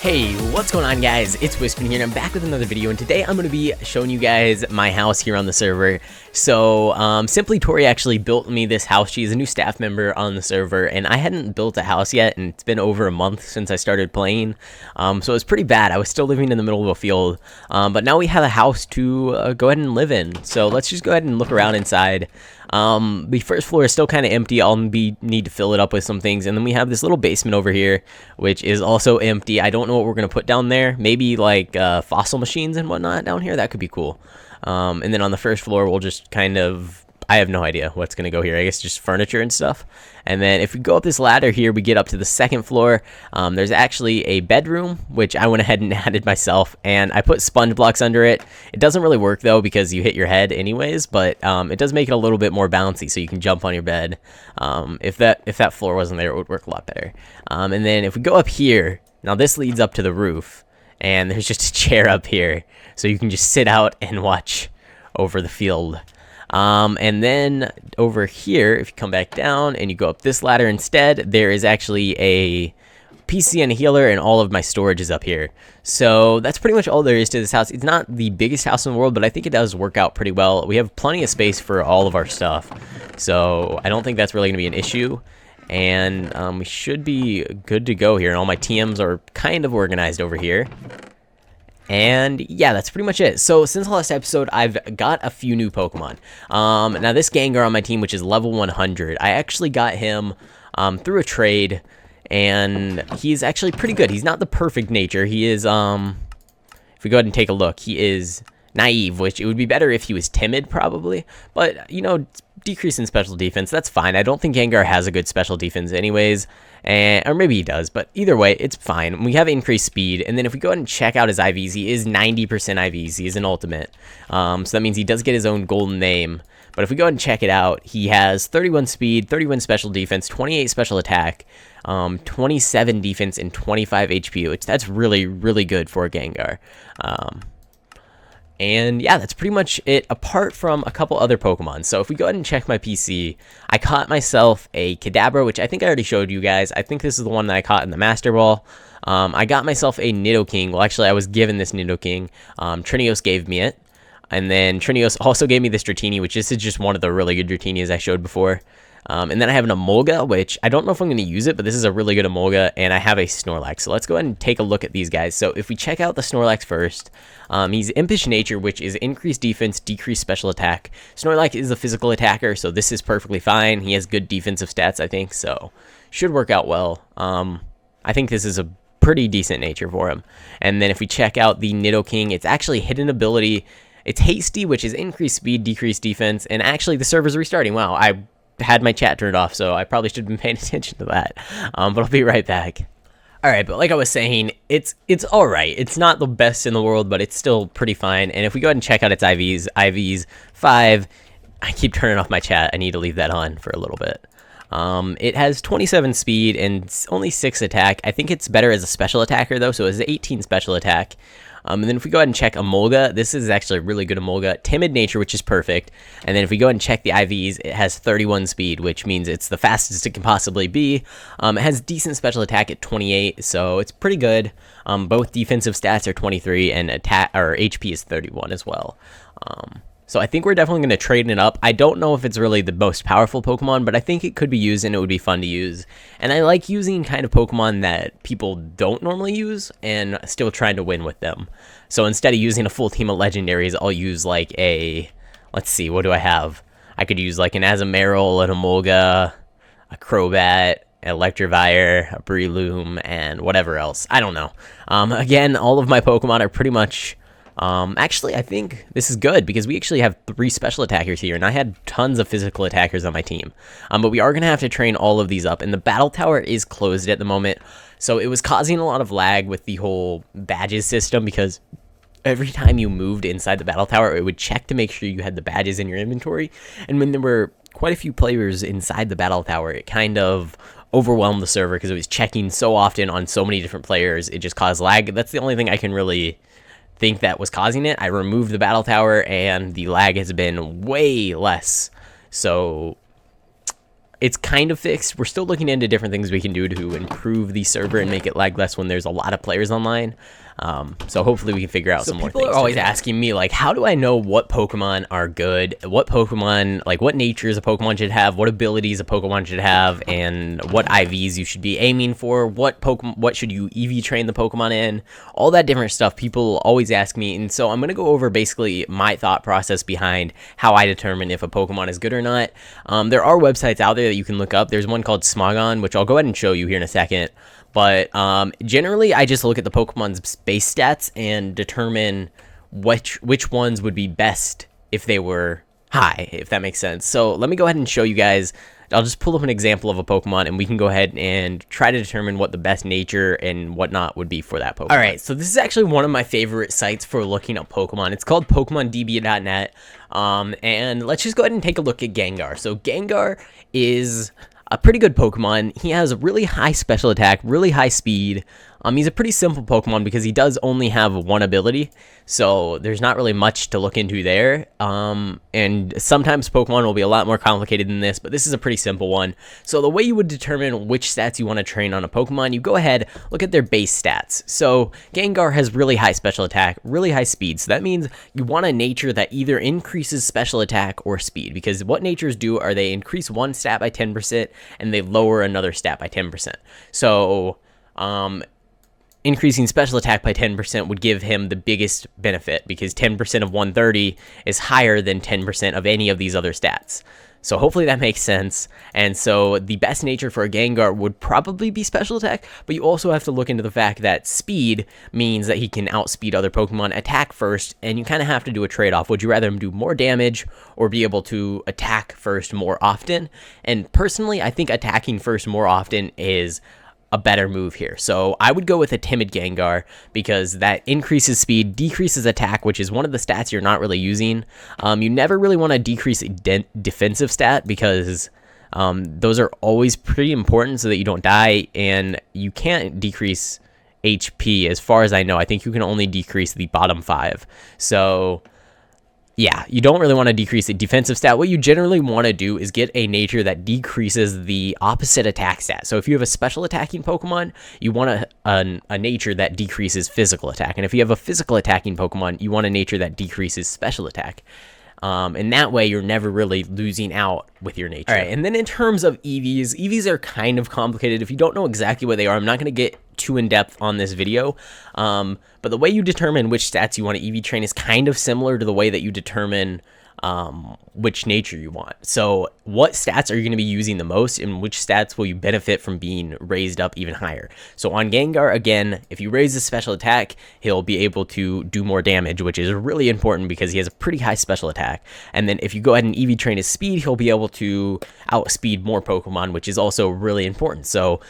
Hey, what's going on, guys? It's Wispin here, and I'm back with another video, and today I'm going to be showing you guys my house here on the server. So, Simply Tori actually built me this house. She's a new staff member on the server, and I hadn't built a house yet, and it's been over a month since I started playing. So it was pretty bad. I was still living in the middle of a field, but now we have a house to go ahead and live in. So let's just go ahead and look around inside. The first floor is still kind of empty. I'll need to fill it up with some things, and then we have this little basement over here, which is also empty. I don't know what we're gonna put down there. Maybe like fossil machines and whatnot down here. That could be cool. And then on the first floor, we'll just kind of, I have no idea what's gonna go here. I guess just furniture and stuff. And then if we go up this ladder here, we get up to the second floor. There's actually a bedroom, which I went ahead and added myself, and I put sponge blocks under it. It doesn't really work though because you hit your head anyways, but it does make it a little bit more bouncy, so you can jump on your bed. If that floor wasn't there, it would work a lot better. And then if we go up here, now this leads up to the roof, and there's just a chair up here, so you can just sit out and watch over the field. And then over here, if you come back down and you go up this ladder instead, there is actually a PC and a healer, and all of my storage is up here. So that's pretty much all there is to this house. It's not the biggest house in the world, but I think it does work out pretty well. We have plenty of space for all of our stuff, so I don't think that's really going to be an issue. And we should be good to go here, and all my TMs are kind of organized over here. And yeah, that's pretty much it. So since the last episode, I've got a few new Pokemon. Now this Gengar on my team, which is level 100, I actually got him through a trade, and he's actually pretty good. He's not the perfect nature. He is, if we go ahead and take a look, he is naive, which it would be better if he was timid probably, but you know, decrease in special defense, that's fine. I don't think Gengar has a good special defense anyways, or maybe he does, but either way, it's fine. We have increased speed, and then if we go ahead and check out his IVs, he is 90% IVs. He is an ultimate, so that means he does get his own golden name. But if we go ahead and check it out, he has 31 speed, 31 special defense, 28 special attack, 27 defense, and 25 HP, which that's really, really good for a Gengar. And yeah, that's pretty much it, apart from a couple other Pokemon. So if we go ahead and check my PC, I caught myself a Kadabra, which I think I already showed you guys. I think this is the one that I caught in the Master Ball. I got myself a Nidoking. Well, actually, I was given this Nidoking. Trinios gave me it. And then Trinios also gave me this Dratini, which this is just one of the really good Dratinias I showed before. And then I have an Emolga, which I don't know if I'm going to use it, but this is a really good Emolga, and I have a Snorlax. So let's go ahead and take a look at these guys. So if we check out the Snorlax first, he's Impish Nature, which is increased defense, decreased special attack. Snorlax is a physical attacker, so this is perfectly fine. He has good defensive stats, I think, so should work out well. I think this is a pretty decent nature for him. And then if we check out the Nidoking, it's actually hidden ability. It's hasty, which is increased speed, decreased defense, and actually the server's restarting. Wow, I had my chat turned off, so I probably should have been paying attention to that. But I'll be right back. Alright, but like I was saying, it's alright. It's not the best in the world, but it's still pretty fine. And if we go ahead and check out its IVs 5, I keep turning off my chat. I need to leave that on for a little bit. It has 27 speed and only 6 attack. I think it's better as a special attacker though, so it has 18 special attack. And then if we go ahead and check Emolga, this is actually a really good Emolga. Timid nature, which is perfect. And then if we go ahead and check the IVs, it has 31 speed, which means it's the fastest it can possibly be. It has decent special attack at 28, so it's pretty good. Both defensive stats are 23, and attack or HP is 31 as well. So I think we're definitely going to trade it up. I don't know if it's really the most powerful Pokemon, but I think it could be used and it would be fun to use. And I like using kind of Pokemon that people don't normally use and still trying to win with them. So instead of using a full team of legendaries, I'll use like a, let's see, what do I have? I could use like an Azumarill, an Emolga, a Crobat, Electivire, a Breloom, and whatever else. I don't know. Again, all of my Pokemon are pretty much... actually, I think this is good because we actually have 3 special attackers here, and I had tons of physical attackers on my team. But we are going to have to train all of these up, and the battle tower is closed at the moment, so it was causing a lot of lag with the whole badges system because every time you moved inside the battle tower, it would check to make sure you had the badges in your inventory, and when there were quite a few players inside the battle tower, it kind of overwhelmed the server because it was checking so often on so many different players. It just caused lag. That's the only thing I can really think that was causing it. I removed the battle tower and the lag has been way less. So it's kind of fixed. We're still looking into different things we can do to improve the server and make it lag less when there's a lot of players online. So hopefully we can figure out some more things. People are always asking me, like, how do I know what Pokemon are good? What Pokemon, like, what natures a Pokemon should have? What abilities a Pokemon should have? And what IVs you should be aiming for? What should you EV train the Pokemon in? All that different stuff people always ask me. And so I'm going to go over basically my thought process behind how I determine if a Pokemon is good or not. There are websites out there that you can look up. There's one called Smogon, which I'll go ahead and show you here in a second. But generally, I just look at the Pokemon's base stats and determine which ones would be best if they were high, if that makes sense. So let me go ahead and show you guys. I'll just pull up an example of a Pokemon, and we can go ahead and try to determine what the best nature and whatnot would be for that Pokemon. All right, so this is actually one of my favorite sites for looking up Pokemon. It's called PokemonDB.net, and let's just go ahead and take a look at Gengar. So Gengar is a pretty good Pokemon. He has a really high special attack, really high speed. He's a pretty simple Pokemon because he does only have one ability, so there's not really much to look into there. And sometimes Pokemon will be a lot more complicated than this, but this is a pretty simple one. So the way you would determine which stats you want to train on a Pokemon, you go ahead, look at their base stats. So Gengar has really high special attack, really high speed, so that means you want a nature that either increases special attack or speed, because what natures do are they increase one stat by 10% and they lower another stat by 10%. So increasing special attack by 10% would give him the biggest benefit, because 10% of 130 is higher than 10% of any of these other stats. So hopefully that makes sense. And so the best nature for a Gengar would probably be special attack, but you also have to look into the fact that speed means that he can outspeed other Pokemon, attack first, and you kind of have to do a trade-off. Would you rather him do more damage or be able to attack first more often? And personally, I think attacking first more often is a better move here. So I would go with a timid Gengar, because that increases speed, decreases attack, which is one of the stats you're not really using. You never really want to decrease a defensive stat, because those are always pretty important so that you don't die, and you can't decrease HP as far as I know. I think you can only decrease the bottom 5. So yeah, you don't really want to decrease the defensive stat. What you generally want to do is get a nature that decreases the opposite attack stat. So if you have a special attacking Pokemon, you want a nature that decreases physical attack. And if you have a physical attacking Pokemon, you want a nature that decreases special attack. And that way you're never really losing out with your nature. All right, and then in terms of EVs are kind of complicated. If you don't know exactly what they are, I'm not going to get too in-depth on this video, but the way you determine which stats you want to EV train is kind of similar to the way that you determine which nature you want. So what stats are you going to be using the most, and which stats will you benefit from being raised up even higher? So on Gengar, again, if you raise his special attack, he'll be able to do more damage, which is really important because he has a pretty high special attack. And then if you go ahead and EV train his speed, he'll be able to outspeed more Pokemon, which is also really important. So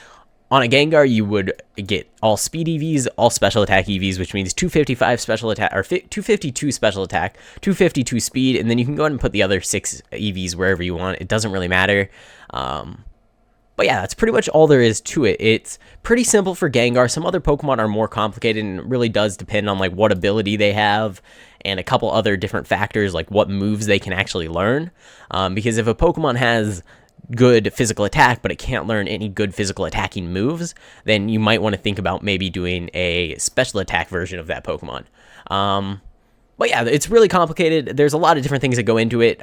on a Gengar, you would get all speed EVs, all special attack EVs, which means 255 special attack, or 252 special attack, 252 speed, and then you can go ahead and put the other 6 EVs wherever you want. It doesn't really matter. But yeah, that's pretty much all there is to it. It's pretty simple for Gengar. Some other Pokemon are more complicated, and it really does depend on like what ability they have and a couple other different factors, like what moves they can actually learn. Because if a Pokemon has good physical attack, but it can't learn any good physical attacking moves, then you might want to think about maybe doing a special attack version of that Pokemon. But yeah, it's really complicated. There's a lot of different things that go into it.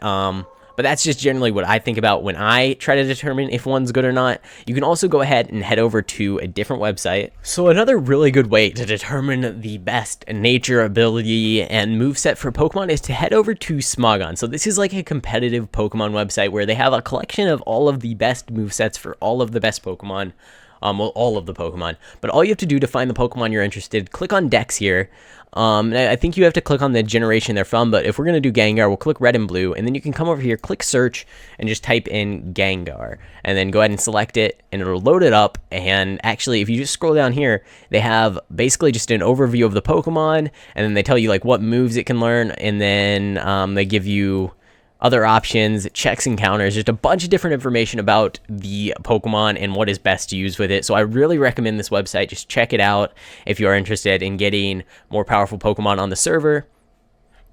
But that's just generally what I think about when I try to determine if one's good or not. You can also go ahead and head over to a different website. So another really good way to determine the best nature, ability, and moveset for Pokemon is to head over to Smogon. So this is like a competitive Pokemon website where they have a collection of all of the best movesets for all of the best Pokemon. Well, all of the Pokemon. But all you have to do to find the Pokemon you're interested, click on Dex here. And I think you have to click on the generation they're from, but if we're going to do Gengar, we'll click red and blue, and then you can come over here, click search, and just type in Gengar, and then go ahead and select it, and it'll load it up. And actually, if you just scroll down here, they have basically just an overview of the Pokemon, and then they tell you like what moves it can learn, and then they give you other options, checks and counters, just a bunch of different information about the Pokemon and what is best to use with it. So I really recommend this website. Just check it out if you are interested in getting more powerful Pokemon on the server.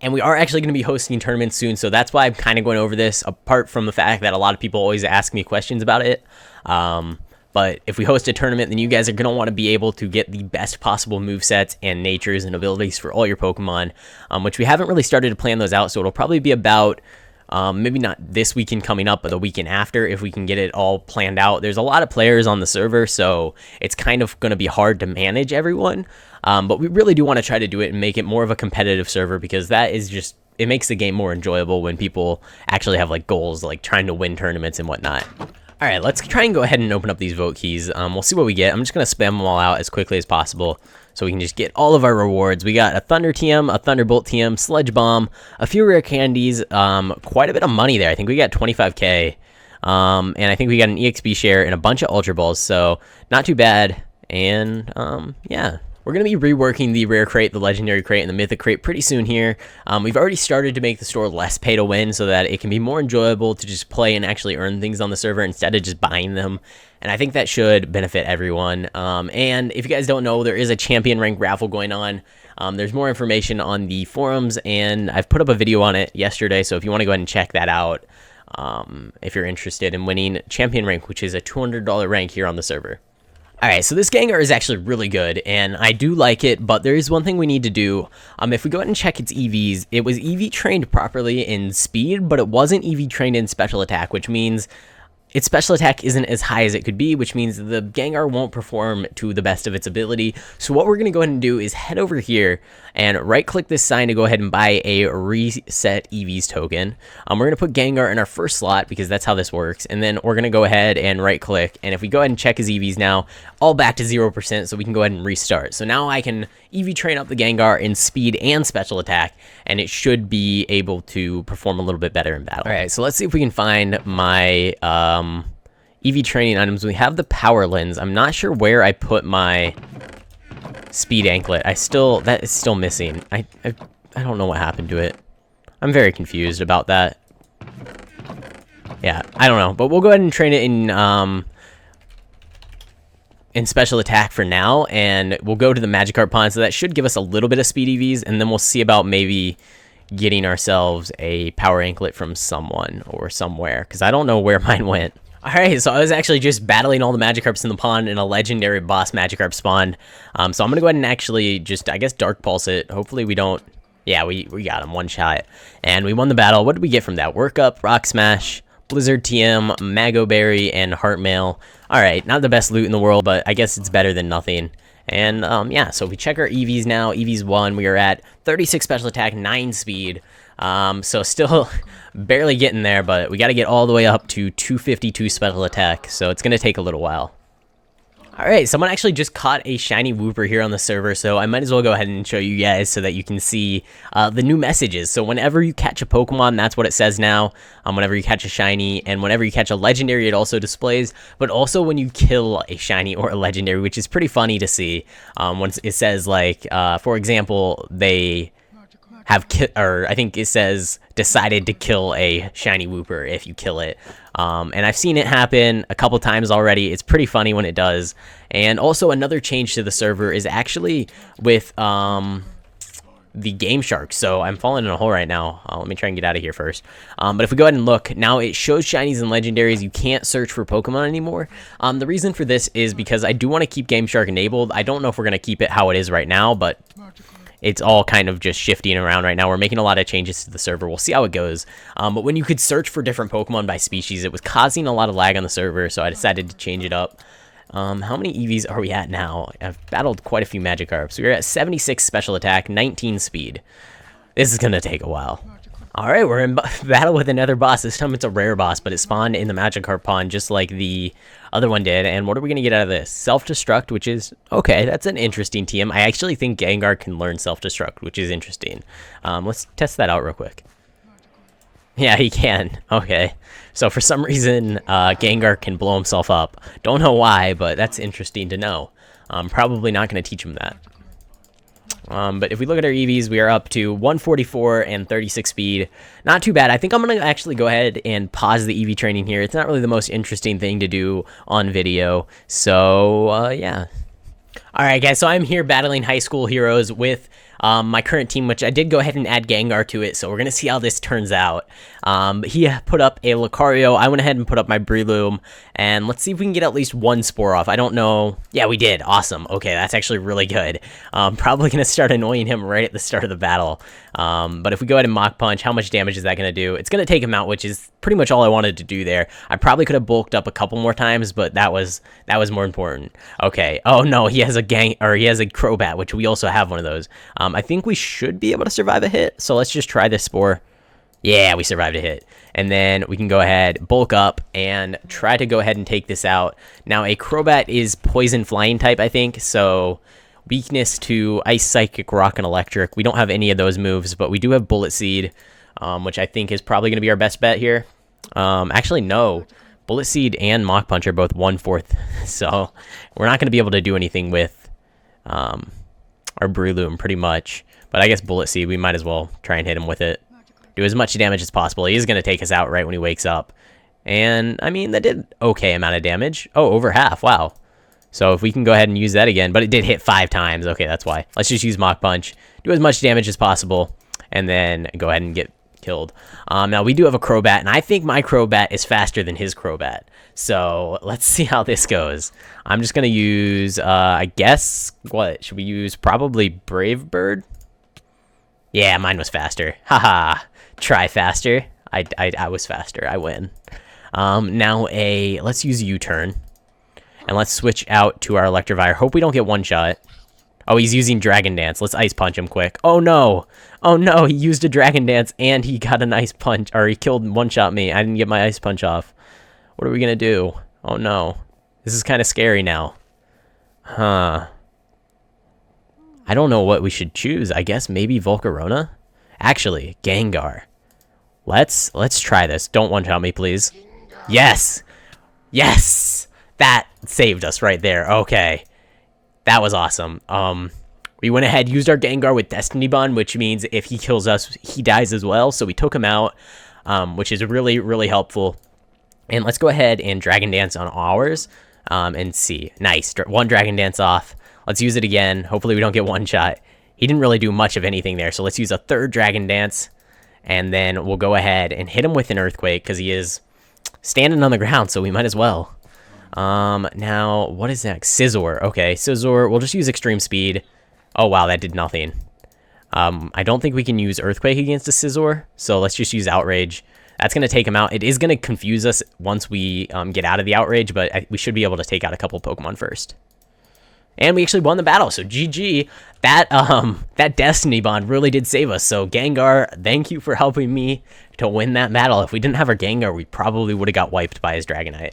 And we are actually going to be hosting tournaments soon, so that's why I'm kind of going over this, apart from the fact that a lot of people always ask me questions about it. But if we host a tournament, then you guys are going to want to be able to get the best possible movesets and natures and abilities for all your Pokemon, which we haven't really started to plan those out, so it'll probably be about, maybe not this weekend coming up, but the weekend after, if we can get it all planned out. There's a lot of players on the server, so it's kind of going to be hard to manage everyone, but we really do want to try to do it and make it more of a competitive server, because that is just, it makes the game more enjoyable when people actually have like goals, like trying to win tournaments and whatnot. All right, let's try and go ahead and open up these vote keys. We'll see what we get. I'm just going to spam them all out as quickly as possible so we can just get all of our rewards. We got a Thunder TM, a Thunderbolt TM, Sludge Bomb, a few rare candies, quite a bit of money there. I think we got 25k, and I think we got an EXP share and a bunch of Ultra Balls, so not too bad. And yeah. We're going to be reworking the Rare Crate, the Legendary Crate, and the Mythic Crate pretty soon here. We've already started to make the store less pay to win so that it can be more enjoyable to just play and actually earn things on the server instead of just buying them. And I think that should benefit everyone. And if you guys don't know, there is a champion rank raffle going on. There's more information on the forums, and I've put up a video on it yesterday, so if you want to go ahead and check that out, if you're interested in winning champion rank, which is a $200 rank here on the server. Alright, so this Gengar is actually really good, and I do like it, but there is one thing we need to do. If we go ahead and check its EVs, it was EV trained properly in speed, but it wasn't EV trained in special attack, which means its special attack isn't as high as it could be, which means the Gengar won't perform to the best of its ability. So what we're going to go ahead and do is head over here and right-click this sign to go ahead and buy a Reset EVs token. We're going to put Gengar in our first slot because that's how this works, and then we're going to go ahead and right-click, and if we go ahead and check his EVs now, all back to 0%, so we can go ahead and restart. So now I can EV train up the Gengar in speed and special attack, and it should be able to perform a little bit better in battle. Alright, so let's see if we can find my EV training items. We have the power lens. I'm not sure where I put my speed anklet. That is still missing. I don't know what happened to it. I'm very confused about that. Yeah, I don't know, but we'll go ahead and train it in special attack for now, and we'll go to the Magikarp pond, so that should give us a little bit of speed EVs, and then we'll see about maybe getting ourselves a power anklet from someone or somewhere, because I don't know where mine went. Alright, so I was actually just battling all the Magikarps in the pond, and a legendary boss Magikarp spawned. So I'm going to go ahead and actually just, I guess, Dark Pulse it. Hopefully we don't... Yeah, we got him, one shot. And we won the battle. What did we get from that? Work Up, Rock Smash, Blizzard TM, Mago Berry, and Heart Mail. Alright, not the best loot in the world, but I guess it's better than nothing. And yeah, so if we check our EVs now, EVs 1, we are at 36 special attack, 9 speed. So still barely getting there, but we got to get all the way up to 252 special attack, so it's going to take a little while. Alright, someone actually just caught a shiny Wooper here on the server, so I might as well go ahead and show you guys so that you can see the new messages. So whenever you catch a Pokemon, that's what it says now. Whenever you catch a shiny, and whenever you catch a legendary, it also displays, but also when you kill a shiny or a legendary, which is pretty funny to see. When it says, like, for example, they have or I think it says decided to kill a shiny Wooper if you kill it. And I've seen it happen a couple times already. It's pretty funny when it does. And also another change to the server is actually with the Game Shark. So I'm falling in a hole right now. Let me try and get out of here first. But if we go ahead and look, now it shows shinies and legendaries. You can't search for Pokemon anymore. The reason for this is because I do want to keep Game Shark enabled. I don't know if we're going to keep it how it is right now, but it's all kind of just shifting around right now. We're making a lot of changes to the server. We'll see how it goes. But when you could search for different Pokemon by species, it was causing a lot of lag on the server, so I decided to change it up. How many EVs are we at now? I've battled quite a few Magikarps. We're at 76 special attack, 19 speed. This is going to take a while. Alright, we're in battle with another boss. This time it's a rare boss, but it spawned in the Magikarp pond just like the other one did. And what are we going to get out of this? Self-destruct, which is... Okay, that's an interesting TM. I actually think Gengar can learn self-destruct, which is interesting. Let's test that out real quick. Yeah, he can. Okay. So for some reason, Gengar can blow himself up. Don't know why, but that's interesting to know. I'm probably not going to teach him that. But if we look at our EVs, we are up to 144 and 36 speed. Not too bad. I think I'm going to actually go ahead and pause the EV training here. It's not really the most interesting thing to do on video. So, yeah. Alright guys, so I'm here battling high school heroes with my current team, which I did go ahead and add Gengar to it, so we're going to see how this turns out. He put up a Lucario, I went ahead and put up my Breloom, and let's see if we can get at least one Spore off. I don't know. Yeah, we did. Awesome. Okay, that's actually really good. Probably going to start annoying him right at the start of the battle. But if we go ahead and Mach Punch, how much damage is that going to do? It's going to take him out, which is pretty much all I wanted to do there. I probably could have bulked up a couple more times, but that was more important. Okay. Oh no, he has a Crobat, which we also have one of those. I think we should be able to survive a hit, so let's just try this Spore. Yeah, we survived a hit. And then we can go ahead, bulk up, and try to go ahead and take this out. Now, a Crobat is Poison Flying type, I think, so weakness to Ice, Psychic, Rock, and Electric. We don't have any of those moves, but we do have Bullet Seed, which I think is probably going to be our best bet here. Actually, no. Bullet Seed and Mach Punch are both 1/4, so we're not going to be able to do anything with our Breloom, pretty much. But I guess Bullet Seed, we might as well try and hit him with it. Do as much damage as possible. He is going to take us out right when he wakes up. And, I mean, that did okay amount of damage. Oh, over half. Wow. So if we can go ahead and use that again. But it did hit 5 times. Okay, that's why. Let's just use Mach Punch. Do as much damage as possible. And then go ahead and get killed. Now, we do have a Crobat. And I think my Crobat is faster than his Crobat. So let's see how this goes. I'm just going to use, I guess, what? Should we use probably Brave Bird? Yeah, mine was faster. Haha. Try faster. I was faster. I win. Now let's use U-turn. And let's switch out to our Electivire. Hope we don't get one shot. Oh, he's using Dragon Dance. Let's Ice Punch him quick. Oh no. Oh no, he used a Dragon Dance and he got an Ice Punch. Or he killed one-shot me. I didn't get my Ice Punch off. What are we gonna do? Oh no. This is kind of scary now. Huh. I don't know what we should choose. I guess maybe Volcarona? Actually, Gengar. Let's try this. Don't one-shot me, please. Yes! Yes! That saved us right there. Okay. That was awesome. We went ahead, used our Gengar with Destiny Bond, which means if he kills us, he dies as well. So we took him out, which is really, really helpful. And let's go ahead and Dragon Dance on ours and see. Nice. One Dragon Dance off. Let's use it again. Hopefully we don't get one shot. He didn't really do much of anything there, so let's use a third Dragon Dance, and then we'll go ahead and hit him with an Earthquake, because he is standing on the ground, so we might as well. Now, what is next? Scizor. Okay, Scizor, we'll just use Extreme Speed. Oh, wow, that did nothing. I don't think we can use Earthquake against a Scizor, so let's just use Outrage. That's going to take him out. It is going to confuse us once we get out of the Outrage, but we should be able to take out a couple Pokemon first. And we actually won the battle, so GG. That Destiny Bond really did save us. So Gengar, thank you for helping me to win that battle. If we didn't have our Gengar, we probably would have got wiped by his Dragonite.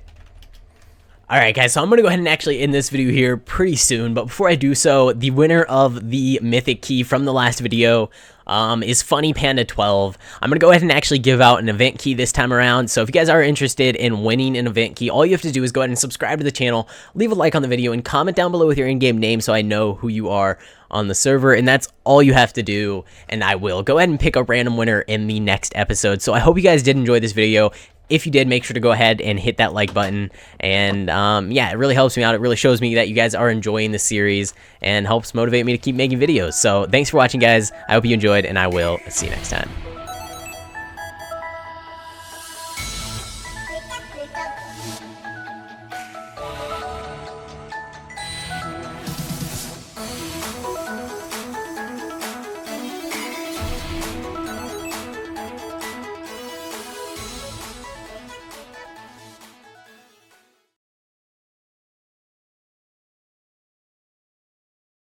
Alright guys, so I'm going to go ahead and actually end this video here pretty soon, but before I do so, the winner of the Mythic Key from the last video is Funny Panda 12. I'm going to go ahead and actually give out an event key this time around, so if you guys are interested in winning an event key, all you have to do is go ahead and subscribe to the channel, leave a like on the video, and comment down below with your in-game name so I know who you are on the server, and that's all you have to do, and I will go ahead and pick a random winner in the next episode. So I hope you guys did enjoy this video. If you did, make sure to go ahead and hit that like button, and yeah, it really helps me out. It really shows me that you guys are enjoying the series and helps motivate me to keep making videos. So thanks for watching, guys. I hope you enjoyed, and I will see you next time.